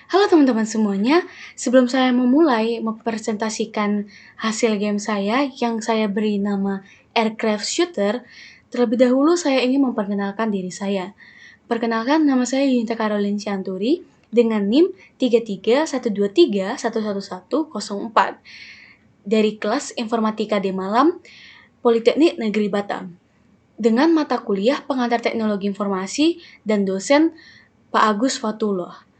Halo teman-teman semuanya, sebelum saya memulai mempresentasikan hasil game saya yang saya beri nama Aircraft Shooter, terlebih dahulu saya ingin memperkenalkan diri saya. Perkenalkan, nama saya Yunita Caroline Sianturi dengan NIM 3312311104 dari kelas Informatika D Malam, Politeknik Negeri Batam, dengan mata kuliah Pengantar Teknologi Informasi dan dosen Pak Agus Fatullah.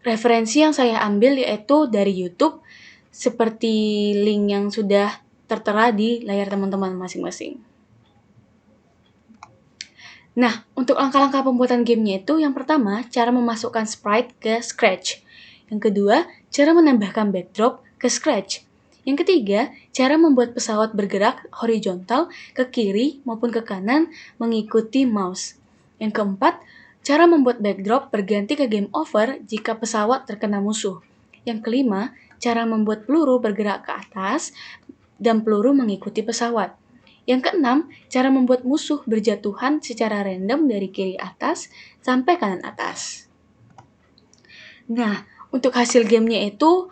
Referensi yang saya ambil yaitu dari YouTube, seperti link yang sudah tertera di layar teman-teman masing-masing. Nah, untuk langkah-langkah pembuatan gamenya itu, yang pertama, cara memasukkan sprite ke Scratch. Yang kedua, cara menambahkan backdrop ke Scratch. Yang ketiga, cara membuat pesawat bergerak horizontal ke kiri maupun ke kanan mengikuti mouse. Yang keempat, cara membuat backdrop berganti ke game over jika pesawat terkena musuh. Yang kelima, cara membuat peluru bergerak ke atas dan peluru mengikuti pesawat. Yang keenam, cara membuat musuh berjatuhan secara random dari kiri atas sampai kanan atas. Nah, untuk hasil gamenya itu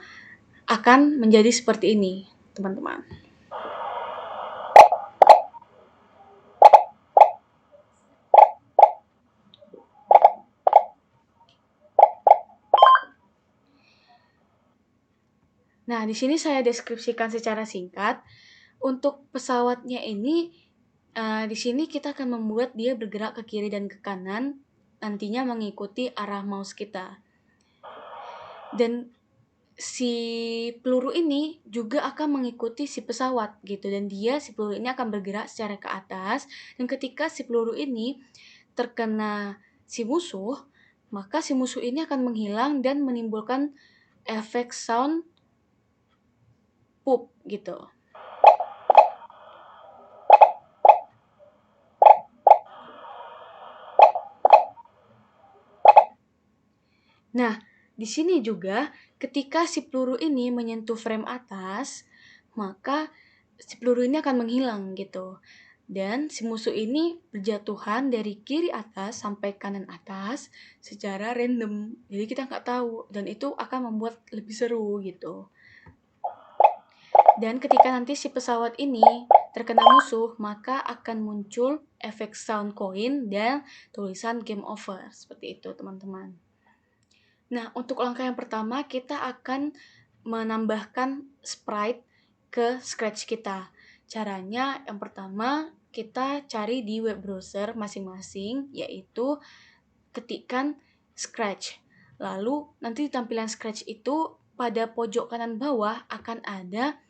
akan menjadi seperti ini, teman-teman. Nah, di sini saya deskripsikan secara singkat. Untuk pesawatnya ini, di sini kita akan membuat dia bergerak ke kiri dan ke kanan, nantinya mengikuti arah mouse kita. Dan si peluru ini juga akan mengikuti si pesawat gitu, dan si peluru ini akan bergerak secara ke atas, dan ketika si peluru ini terkena si musuh, maka si musuh ini akan menghilang dan menimbulkan efek sound poop gitu. Nah, di sini juga ketika si peluru ini menyentuh frame atas, maka si peluru ini akan menghilang gitu. Dan si musuh ini berjatuhan dari kiri atas sampai kanan atas secara random. Jadi kita nggak tahu, dan itu akan membuat lebih seru gitu. Dan ketika nanti si pesawat ini terkena musuh, maka akan muncul efek sound coin dan tulisan game over. Seperti itu, teman-teman. Nah, untuk langkah yang pertama, kita akan menambahkan sprite ke Scratch kita. Caranya yang pertama, kita cari di web browser masing-masing, yaitu ketikkan Scratch. Lalu, nanti di tampilan Scratch itu, pada pojok kanan bawah akan ada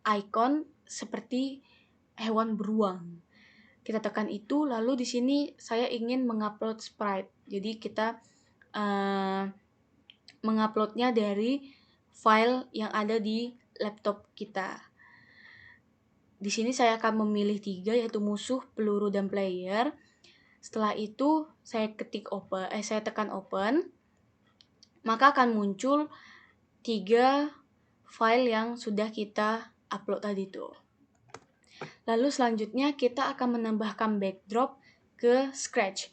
icon seperti hewan beruang. Kita tekan itu, lalu di sini saya ingin mengupload sprite. Jadi kita menguploadnya dari file yang ada di laptop kita. Di sini saya akan memilih 3, yaitu musuh, peluru, dan player. Setelah itu saya tekan open, maka akan muncul 3 file yang sudah kita upload tadi itu. Lalu selanjutnya kita akan menambahkan backdrop ke Scratch.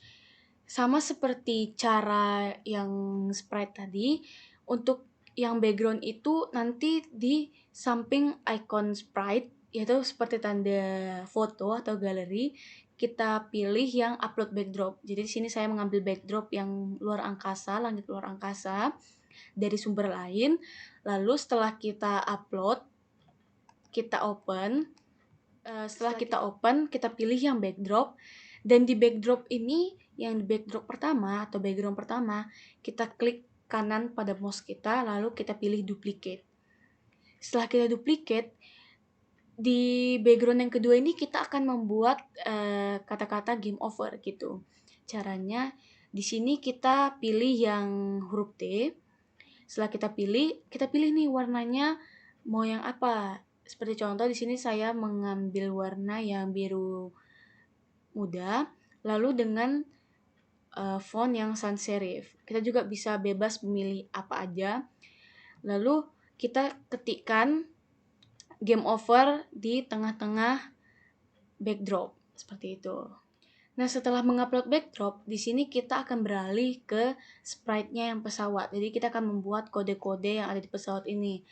Sama seperti cara yang sprite tadi, untuk yang background itu nanti di samping icon sprite, yaitu seperti tanda foto atau galeri, kita pilih yang upload backdrop. Jadi di sini saya mengambil backdrop yang luar angkasa, langit luar angkasa, dari sumber lain. Lalu setelah kita upload, kita open. Setelah kita open, kita pilih yang backdrop. Dan di backdrop ini, yang di backdrop pertama atau background pertama, kita klik kanan pada mouse kita, lalu kita pilih duplicate. Setelah kita duplicate, di background yang kedua ini kita akan membuat kata-kata game over gitu. Caranya, di sini kita pilih yang huruf T. Setelah kita pilih nih warnanya mau yang apa. Seperti contoh di sini saya mengambil warna yang biru muda, lalu dengan font yang sans serif. Kita juga bisa bebas memilih apa aja. Lalu kita ketikkan game over di tengah-tengah backdrop, seperti itu. Nah, setelah mengupload backdrop, di sini kita akan beralih ke sprite-nya yang pesawat. Jadi kita akan membuat kode-kode yang ada di pesawat ini.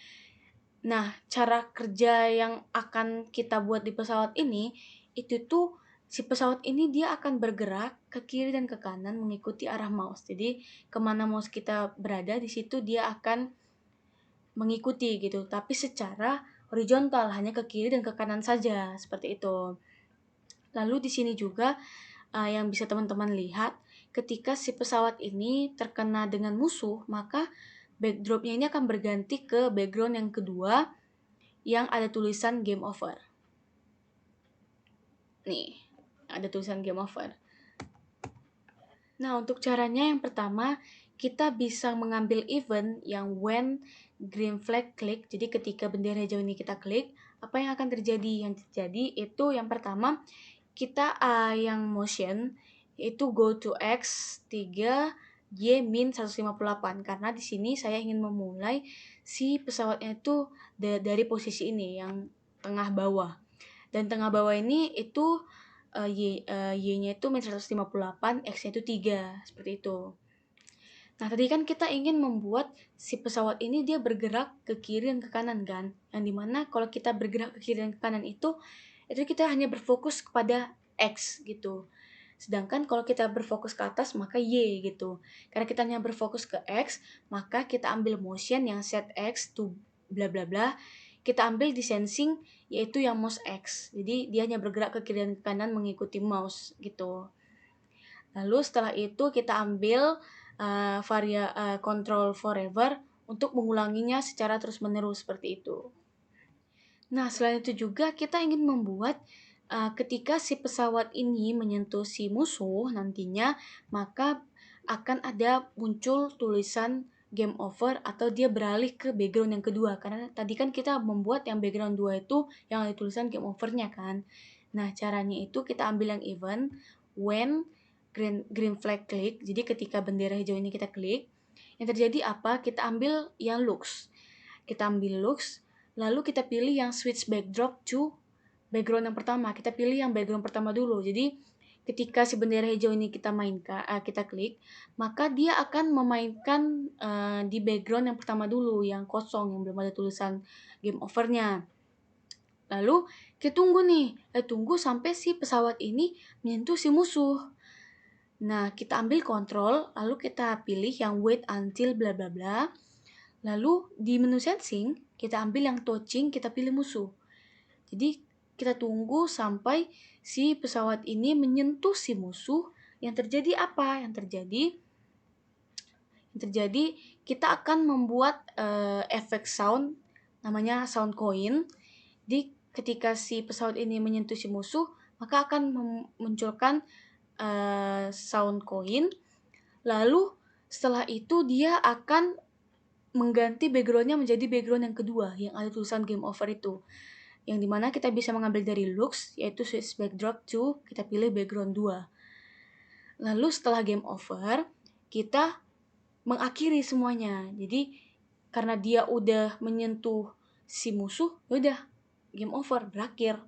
Nah, cara kerja yang akan kita buat di pesawat ini, itu tuh si pesawat ini dia akan bergerak ke kiri dan ke kanan mengikuti arah mouse. Jadi kemana mouse kita berada, di situ dia akan mengikuti gitu. Tapi secara horizontal, hanya ke kiri dan ke kanan saja, seperti itu. Lalu di sini juga yang bisa teman-teman lihat, ketika si pesawat ini terkena dengan musuh, maka backdropnya ini akan berganti ke background yang kedua yang ada tulisan game over. Nih, ada tulisan game over. Nah, untuk caranya yang pertama, kita bisa mengambil event yang when green flag click. Jadi ketika bendera hijau ini kita klik, apa yang akan terjadi? Yang terjadi itu yang pertama, kita yang motion itu go to X 3 Y min 158 karena di sini saya ingin memulai si pesawatnya itu dari posisi ini yang tengah bawah. Dan tengah bawah ini itu Y-nya itu min 158, X-nya itu 3, seperti itu. Nah, tadi kan kita ingin membuat si pesawat ini dia bergerak ke kiri dan ke kanan kan. Yang dimana kalau kita bergerak ke kiri dan ke kanan itu kita hanya berfokus kepada X gitu. Sedangkan kalau kita berfokus ke atas maka Y gitu. Karena kita hanya berfokus ke X, maka kita ambil motion yang set X to bla bla bla. Kita ambil di sensing yaitu yang mouse X. Jadi dia hanya bergerak ke kiri dan ke kanan mengikuti mouse gitu. Lalu setelah itu kita ambil control forever untuk mengulanginya secara terus-menerus seperti itu. Nah, selain itu juga kita ingin membuat ketika si pesawat ini menyentuh si musuh nantinya, maka akan ada muncul tulisan game over atau dia beralih ke background yang kedua. Karena tadi kan kita membuat yang background 2 itu yang ada tulisan game overnya kan. Nah, caranya itu kita ambil yang event when green flag click. Jadi ketika bendera hijau ini kita klik, yang terjadi apa? Kita ambil yang looks. Kita ambil looks, lalu kita pilih yang switch backdrop to background yang pertama. Kita pilih yang background pertama dulu. Jadi ketika si bendera hijau ini kita klik, maka dia akan memainkan di background yang pertama dulu, yang kosong, yang belum ada tulisan game overnya. Lalu kita tunggu sampai si pesawat ini menyentuh si musuh. Nah, kita ambil kontrol, lalu kita pilih yang wait until bla bla bla. Lalu di menu sensing, kita ambil yang touching, kita pilih musuh. Jadi kita tunggu sampai si pesawat ini menyentuh si musuh. Yang terjadi apa? Yang terjadi kita akan membuat efek sound namanya sound coin. Jadi ketika si pesawat ini menyentuh si musuh, maka akan memunculkan sound coin. Lalu setelah itu dia akan mengganti backgroundnya menjadi background yang kedua yang ada tulisan game over itu, yang dimana kita bisa mengambil dari looks yaitu switch backdrop to, kita pilih background 2. Lalu setelah game over kita mengakhiri semuanya. Jadi karena dia udah menyentuh si musuh, udah game over, berakhir.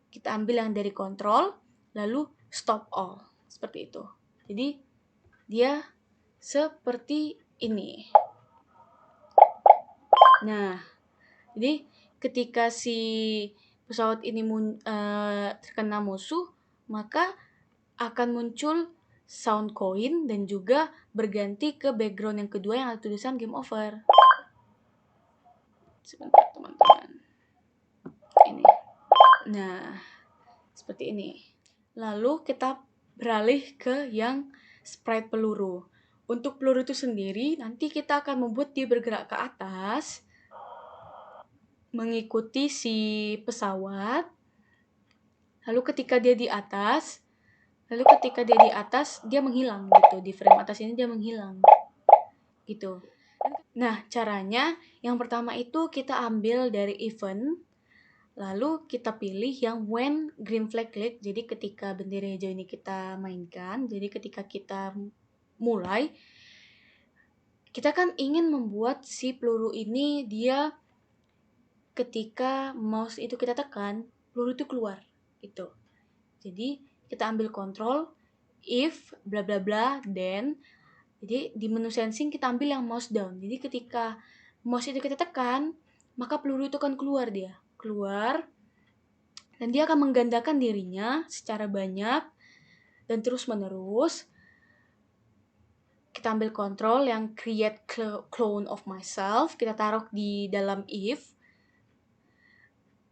Kita ambil yang dari control lalu stop all, seperti itu. Jadi dia seperti ini. Nah, jadi ketika si pesawat ini terkena musuh, maka akan muncul sound coin dan juga berganti ke background yang kedua yang ada tulisan game over. Sebentar teman-teman. Ini. Nah, seperti ini. Lalu kita beralih ke yang sprite peluru. Untuk peluru itu sendiri, nanti kita akan membuat dia bergerak ke atas, mengikuti si pesawat. Lalu ketika dia di atas, dia menghilang gitu. Di frame atas ini dia menghilang. Gitu. Nah, caranya yang pertama itu kita ambil dari event, lalu kita pilih yang when green flag click. Jadi ketika bendera hijau ini kita mainkan, jadi ketika kita mulai, kita kan ingin membuat si peluru ini dia ketika mouse itu kita tekan, peluru itu keluar gitu. Jadi kita ambil control, if, bla bla bla, then. Jadi di menu sensing kita ambil yang mouse down. Jadi ketika mouse itu kita tekan, maka peluru itu akan keluar, dan dia akan menggandakan dirinya secara banyak dan terus menerus. Kita ambil control yang create clone of myself, kita taruh di dalam if.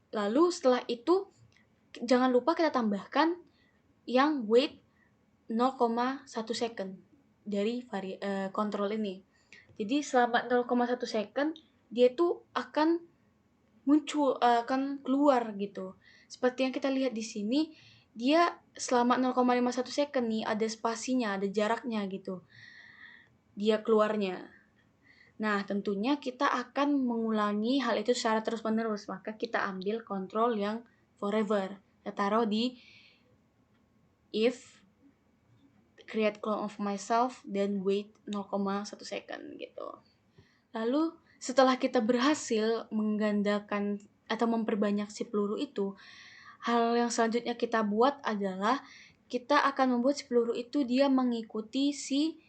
Lalu setelah itu jangan lupa kita tambahkan yang wait 0,1 second dari control ini. Jadi selama 0,1 second dia tuh akan muncul, akan keluar gitu. Seperti yang kita lihat di sini, dia selama 0,51 second nih ada spasinya, ada jaraknya gitu. Dia keluarnya. Nah, tentunya kita akan mengulangi hal itu secara terus-menerus, maka kita ambil control yang forever. Kita taruh di if create clone of myself dan wait 0,1 second gitu. Lalu setelah kita berhasil menggandakan atau memperbanyak si peluru itu, hal yang selanjutnya kita buat adalah kita akan membuat si peluru itu dia mengikuti si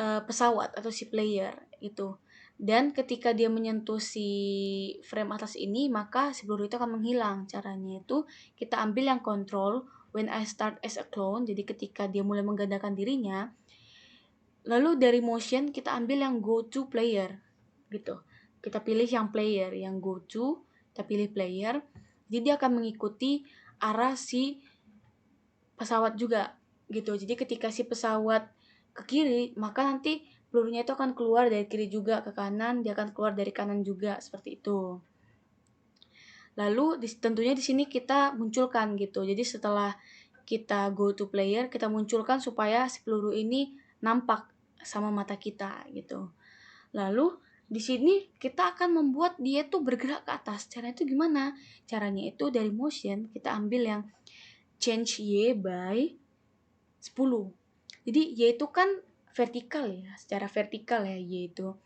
pesawat atau si player itu. Dan ketika dia menyentuh si frame atas ini, maka si peluru itu akan menghilang. Caranya itu kita ambil yang control when I start as a clone. Jadi ketika dia mulai menggandakan dirinya, lalu dari motion kita ambil yang go to player gitu. Kita pilih yang player, yang go to, kita pilih player. Jadi dia akan mengikuti arah si pesawat juga gitu. Jadi ketika si pesawat ke kiri, maka nanti pelurunya itu akan keluar dari kiri juga ke kanan, dia akan keluar dari kanan juga, seperti itu. Lalu tentunya di sini kita munculkan gitu. Jadi setelah kita go to player, kita munculkan supaya si peluru ini nampak sama mata kita gitu. Lalu di sini kita akan membuat dia tuh bergerak ke atas. Caranya itu gimana? Caranya itu dari motion kita ambil yang change Y by 10. Jadi Y itu kan vertikal ya, secara vertikal ya Y itu.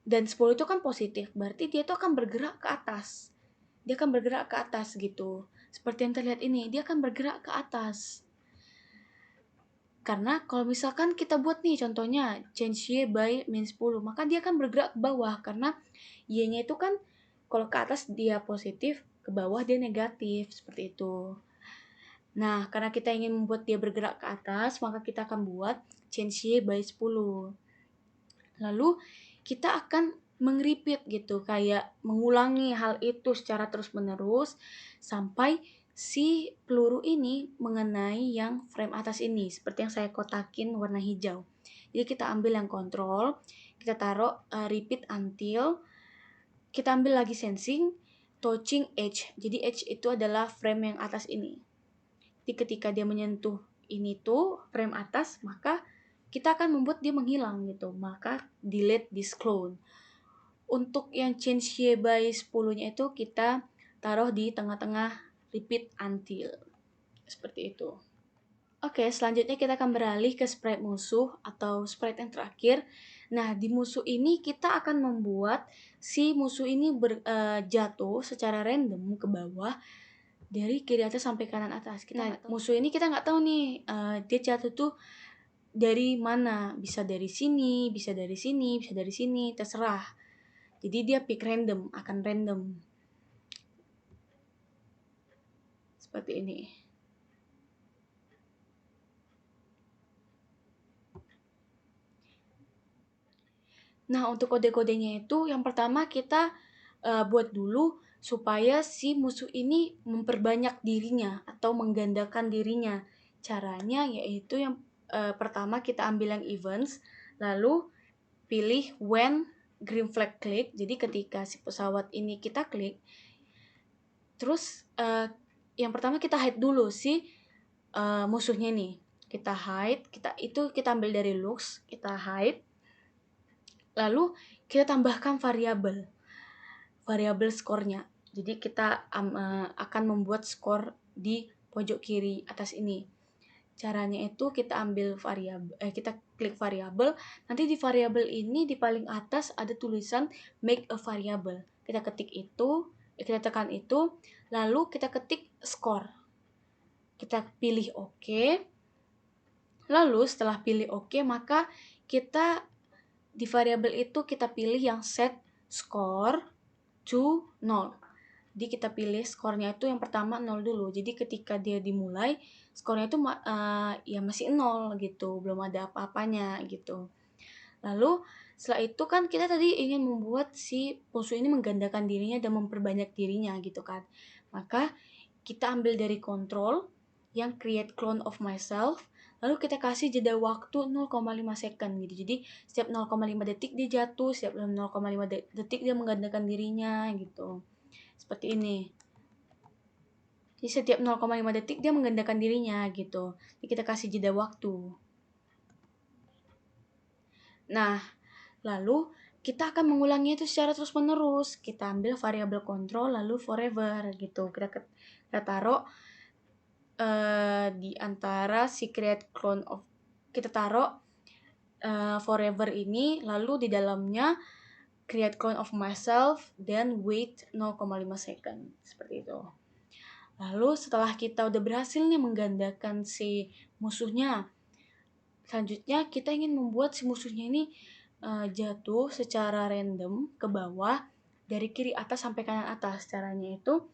Dan 10 itu kan positif, berarti dia tuh akan bergerak ke atas. Dia akan bergerak ke atas gitu. Seperti yang terlihat ini, dia akan bergerak ke atas. Karena kalau misalkan kita buat nih contohnya change Y by min 10, maka dia akan bergerak ke bawah karena Y-nya itu kan kalau ke atas dia positif, ke bawah dia negatif, seperti itu. Nah, karena kita ingin membuat dia bergerak ke atas, maka kita akan buat change Y by 10. Lalu kita akan meng-repeat gitu, kayak mengulangi hal itu secara terus-menerus sampai si peluru ini mengenai yang frame atas ini, seperti yang saya kotakin warna hijau. Jadi kita ambil yang control, kita taruh repeat until, kita ambil lagi sensing, touching edge. Jadi edge itu adalah frame yang atas ini. Jadi ketika dia menyentuh ini tuh frame atas, maka kita akan membuat dia menghilang gitu. Maka delete this clone. Untuk yang change Y by 10-nya itu kita taruh di tengah-tengah repeat until. Seperti itu. Oke, selanjutnya kita akan beralih ke sprite musuh atau sprite yang terakhir. Nah, di musuh ini kita akan membuat si musuh ini jatuh secara random ke bawah dari kiri atas sampai kanan atas. Musuh ini kita nggak tahu nih dia jatuh tuh dari mana, bisa dari sini, bisa dari sini, bisa dari sini, terserah. Jadi dia pick random, akan random. Seperti ini. Nah, untuk kode-kodenya itu yang pertama kita buat dulu supaya si musuh ini memperbanyak dirinya atau menggandakan dirinya. Caranya yaitu yang pertama kita ambil yang events, lalu pilih when green flag click. Jadi ketika si pesawat ini kita klik, terus yang pertama kita hide dulu si musuhnya nih. Kita hide, kita ambil dari looks, kita hide. Lalu kita tambahkan variabel skornya. Jadi kita akan membuat skor di pojok kiri atas ini. Caranya itu kita ambil kita klik variabel. Nanti di variabel ini di paling atas ada tulisan make a variable. Kita ketik itu, kita tekan itu, lalu kita ketik skor. Kita pilih oke. Lalu setelah pilih oke, maka kita di variabel itu kita pilih yang set score to 0. Jadi kita pilih skornya itu yang pertama 0 dulu. Jadi ketika dia dimulai, skornya itu ya masih 0 gitu, belum ada apa-apanya gitu. Lalu setelah itu kan kita tadi ingin membuat si musuh ini menggandakan dirinya dan memperbanyak dirinya gitu kan. Maka kita ambil dari control yang create clone of myself, lalu kita kasih jeda waktu 0,5 second gitu. Jadi setiap 0,5 detik dia jatuh, setiap 0,5 detik dia menggandakan dirinya gitu. Seperti ini. Jadi setiap 0,5 detik dia menggandakan dirinya gitu. Jadi kita kasih jeda waktu. Nah, lalu kita akan mengulangi itu secara terus-menerus. Kita ambil variabel control lalu forever gitu. Kita taruh di antara si create clone of, kita taruh forever ini, lalu di dalamnya create clone of myself dan wait 0,5 second seperti itu. Lalu setelah kita udah berhasil nih menggandakan si musuhnya, selanjutnya kita ingin membuat si musuhnya ini jatuh secara random ke bawah dari kiri atas sampai kanan atas. Caranya itu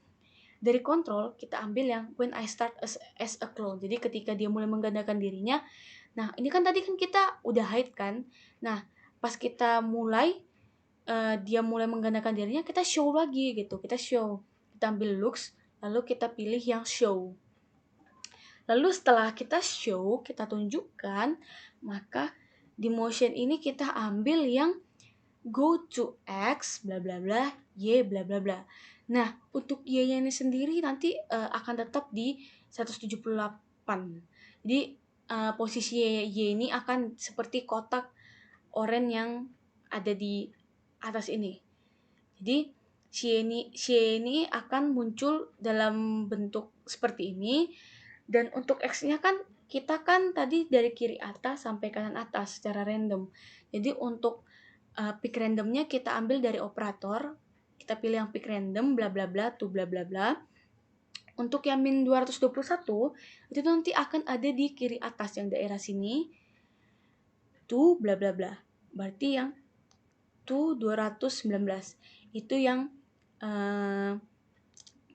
dari kontrol kita ambil yang when I start as a clone. Jadi ketika dia mulai menggandakan dirinya, nah ini kan tadi kan kita udah hide kan. Nah pas kita mulai dia mulai menggandakan dirinya, kita show lagi gitu. Kita show, kita ambil looks, lalu kita pilih yang show. Lalu setelah kita show, kita tunjukkan, maka di motion ini kita ambil yang go to X bla bla bla, Y bla bla bla. Nah, untuk Y-nya ini sendiri nanti akan tetap di 178. Jadi posisi Y ini akan seperti kotak oranye yang ada di atas ini. Jadi Y ini akan muncul dalam bentuk seperti ini. Dan untuk X-nya kan kita kan tadi dari kiri atas sampai kanan atas secara random. Jadi untuk pick randomnya kita ambil dari operator, kita pilih yang pick random bla bla bla to bla bla bla. Untuk yang min 221 itu nanti akan ada di kiri atas yang daerah sini to bla bla bla. Berarti yang to 219 itu yang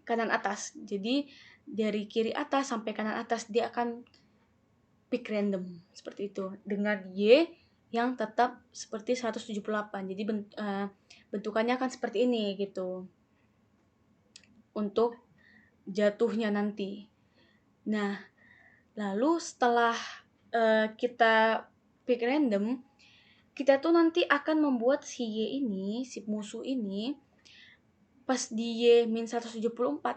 kanan atas. Jadi dari kiri atas sampai kanan atas dia akan pick random seperti itu dengan Y yang tetap seperti 178. Jadi bentukannya akan seperti ini gitu untuk jatuhnya nanti. Nah, lalu setelah kita pick random, kita tuh nanti akan membuat si Y ini, si musuh ini, pas di Y min 174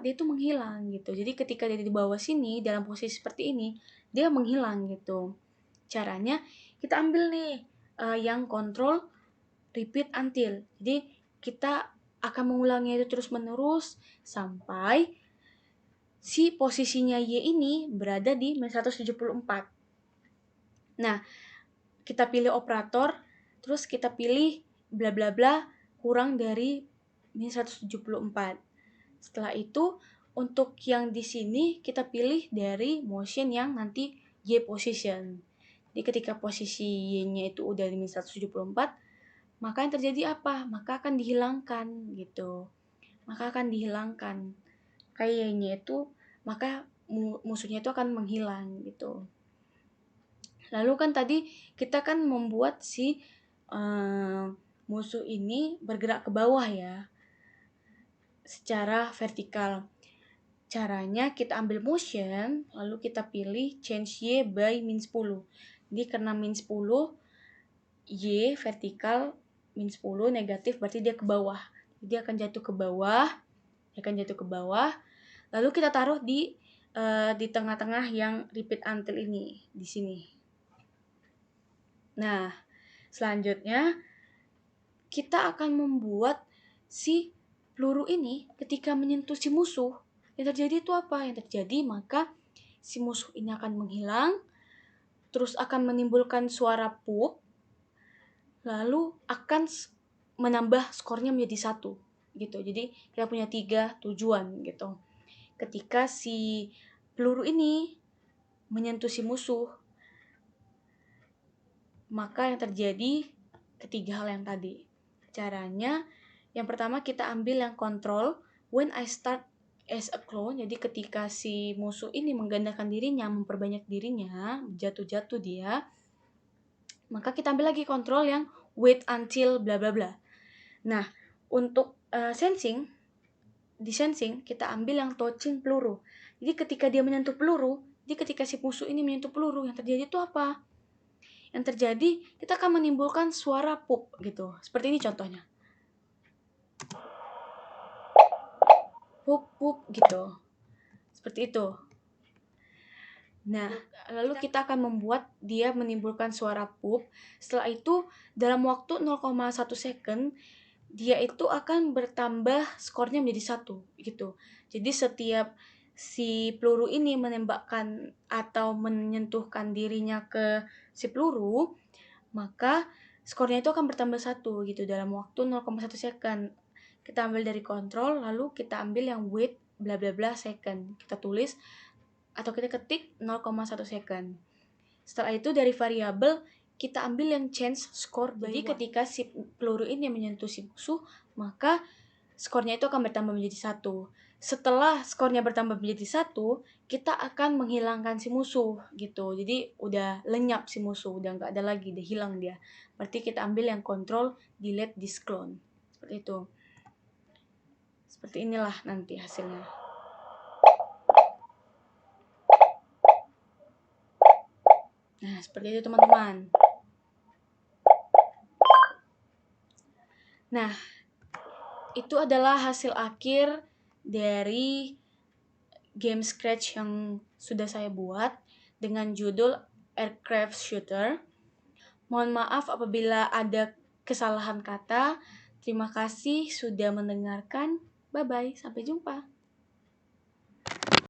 dia itu menghilang gitu. Jadi ketika dia di bawah sini dalam posisi seperti ini, dia menghilang gitu. Caranya kita ambil nih yang control repeat until. Jadi kita akan mengulangi itu terus menerus sampai si posisinya Y ini berada di min 174. Nah, kita pilih operator, terus kita pilih bla bla bla kurang dari min 174. Setelah itu untuk yang di sini kita pilih dari motion yang nanti Y position. Jadi ketika posisi Y-nya itu udah di min 174, maka yang terjadi apa? Maka akan dihilangkan gitu. Maka akan dihilangkan. Kayak Y-nya itu, maka musuhnya itu akan menghilang gitu. Lalu kan tadi kita kan membuat si musuh ini bergerak ke bawah ya, secara vertikal. Caranya kita ambil motion, lalu kita pilih change Y by min 10. Jadi karena min 10, Y vertikal, min 10 negatif, berarti dia ke bawah. Jadi dia akan jatuh ke bawah, Lalu kita taruh di tengah-tengah yang repeat until ini, di sini. Nah, selanjutnya kita akan membuat si peluru ini ketika menyentuh si musuh. Yang terjadi itu apa? Yang terjadi maka si musuh ini akan menghilang, terus akan menimbulkan suara pup, lalu akan menambah skornya menjadi 1 gitu. Jadi kita punya 3 tujuan gitu. Ketika si peluru ini menyentuh si musuh, maka yang terjadi ketiga hal yang tadi. Caranya, yang pertama kita ambil yang kontrol when I start as a clone. Jadi ketika si musuh ini menggandakan dirinya, memperbanyak dirinya, jatuh-jatuh dia, maka kita ambil lagi kontrol yang wait until bla bla bla. Nah, untuk sensing, di sensing kita ambil yang touching peluru. Jadi ketika dia menyentuh peluru, jadi ketika si musuh ini menyentuh peluru, yang terjadi itu apa? Yang terjadi, kita akan menimbulkan suara pup gitu. Seperti ini contohnya. Pup, pup gitu. Seperti itu. Nah, lalu kita akan membuat dia menimbulkan suara pup. Setelah itu, dalam waktu 0,1 second, dia itu akan bertambah skornya menjadi 1 gitu. Jadi setiap si peluru ini menembakkan atau menyentuhkan dirinya ke si peluru, maka skornya itu akan bertambah 1 gitu dalam waktu 0,1 second. Kita ambil dari kontrol, lalu kita ambil yang wait bla bla bla second. Kita tulis atau kita ketik 0,1 second. Setelah itu dari variabel kita ambil yang change score. Jadi ketika si peluru ini menyentuh si musuh, maka skornya itu akan bertambah menjadi 1. Setelah skornya bertambah menjadi 1, kita akan menghilangkan si musuh gitu. Jadi udah lenyap si musuh, udah nggak ada lagi, udah hilang dia. Berarti kita ambil yang control delete this clone. Seperti itu. Seperti inilah nanti hasilnya. Nah, seperti itu teman-teman. Nah, itu adalah hasil akhir dari game Scratch yang sudah saya buat dengan judul Aircraft Shooter. Mohon maaf apabila ada kesalahan kata. Terima kasih sudah mendengarkan. Bye-bye, sampai jumpa.